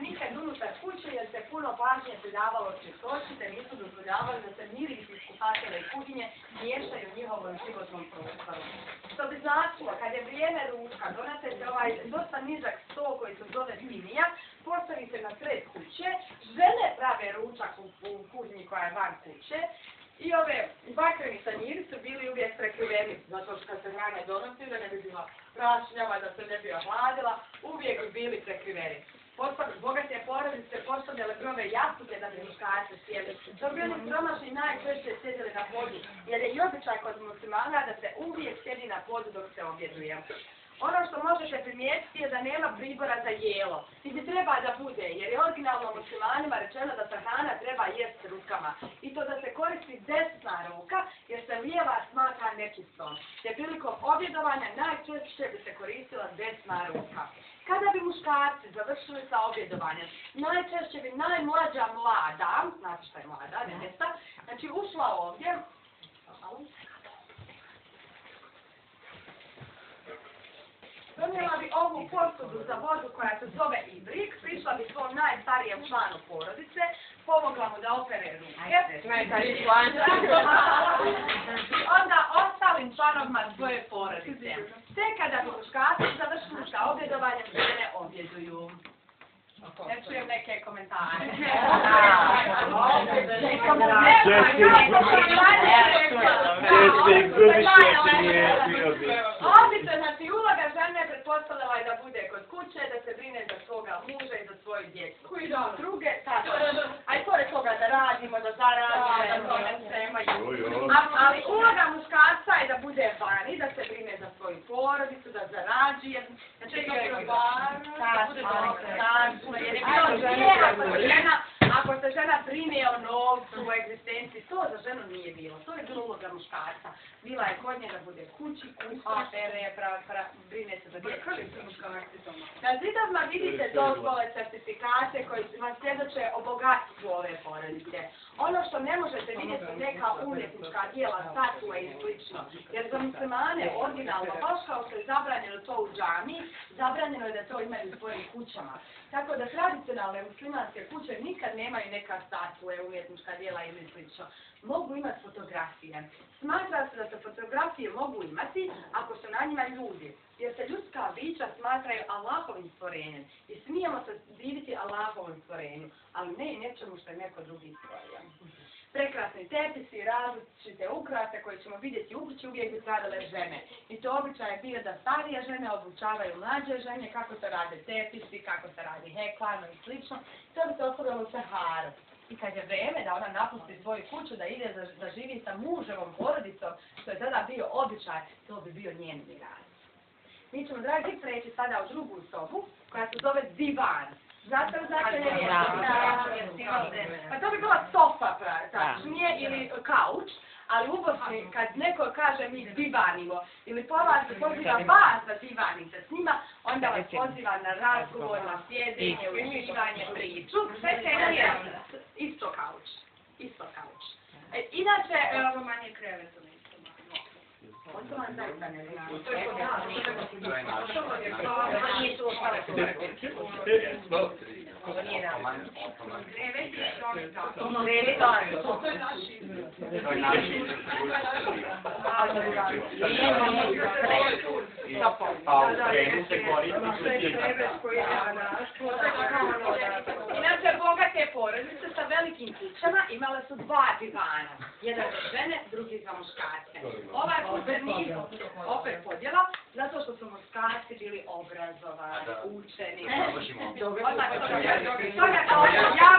nikad unutar kuće jer se puno pažnje pridavalo čistoći te nisu dozvoljavali da se mirisi iz kuhatelja i kuhinje miješaju u njihovom životnom prostoru. Što bi značilo, kad je vrijeme ručka, donese se ovaj dosta nizak sto koji se zove pinija, postavi se na sred kuće, žene prave ručak u kuhinji koja je van kuće, i ove bakreni tanjiri su bili uvijek prekriveni, zato što kad se hrana donosi, da ne bi bila prašnjava, da se ne bi ohladila, uvijek bi bili prekriveni. Bogate porodice postavljale grove jastuke da bi muškarci sjeli. Dok bili siromašni najčešće sjedili na podu, jer je i običaj kod muslimana da se uvijek sjedi na podu dok se objeduje. Ono što možete primijetiti je da nema pribora za jelo. Niti treba da bude, jer je originalno muslimanima rečeno da se hrana treba jesti rukama. I to da se koristi desna ruka, jer se lijeva smatra nečistom. Te prilikom objedovanja najčešće bi se koristila desna ruka. Kada bi muškarci završili sa objedovanjem, najčešće bi najmlađa mlada, znači šta je mlada, nevesta, znači ušla ovdje, donijela bi ovu posudu za vodu koja se zove ibrik, prišla bi svom najstarijem članu porodice, pomogla mu da opere ruke, onda ostalim članovima svoje porodice. Te kada bi muškarci završili sa objedovanjem, žene objeduju. Ne čujem neke komentare. Obično, znači uloga žene pretpostavljala je da bude kod kuće, da se brine za svoga muža i za svoju djecu. Koji da druge, tako. A i pored toga da radimo, da zaradimo, da to ne semaju. Ali uloga muškarca je da bude vani, da se brine za svoju porodicu, da zarađuje. Znači, ako se žena brine o novcu, o egzistenciji, to za ženu nije bilo. To je bila uloga muškarca. Bila je kod nje da bude kući, kuha, pere, brine se za djecu. Na zidovima vidite dozvole, certifikate koji vam svjedoče o bogatstvu ove porodice. Ono što ne možete vidjeti neka umjetnička djela, statue i slično. Jer za muslimane originalno, baš kao što je zabranjeno to u džami, zabranjeno je da to imaju u svojim kućama. Tako da tradicionalne muslimanske kuće nikad nemaju neka statue, umjetnička djela ili slično. Mogu imati fotografije. Smatra se da se fotografije mogu imati ako su na njima ljudi. Jer se ljudska bića smatraju Allahovim stvorenjem. I smijemo se diviti Allahovom stvorenju, ali ne i nečemu što je neko drugi stvorio. Prekrasni tepisi, različite ukrase koje ćemo vidjeti u kući uvijek bi stvarale žene. I to običaj je bio da starije žene obučavaju mlađe žene, kako se rade tepisi, kako se radi heklano i slično. To bi se ostavljalo u Saharu. I kad je vrijeme da ona napusti svoju kuću, da ide da živi sa muževom porodicom, što je tada bio običaj, to bi bio njen miraz. Mi ćemo, dragi, preći sada u drugu sobu, koja se zove divan. Znate li znači ne? Pa to bi bila sofa, tačnije, ili kauč, ali u Bosni, kad neko kaže mi divanimo, ili se poziva vas da divanite s njima, onda vas poziva na razgovor, na sjedinje, uživanje, priču. Sve je isto kauč. Isto kauč. Inače, ovo manje krevetu. On to vam zaista ne vidi. To je kod nas. Ovo nije da. Kreveti je to. Kreveti Inače, bogate porodice sa velikim kućama imale su dva divana. Jedan za žene, drugi za muškarce. Ovaj put nije opet podjela, zato što su muškarci bili obrazovani, učeni. Toga kao ja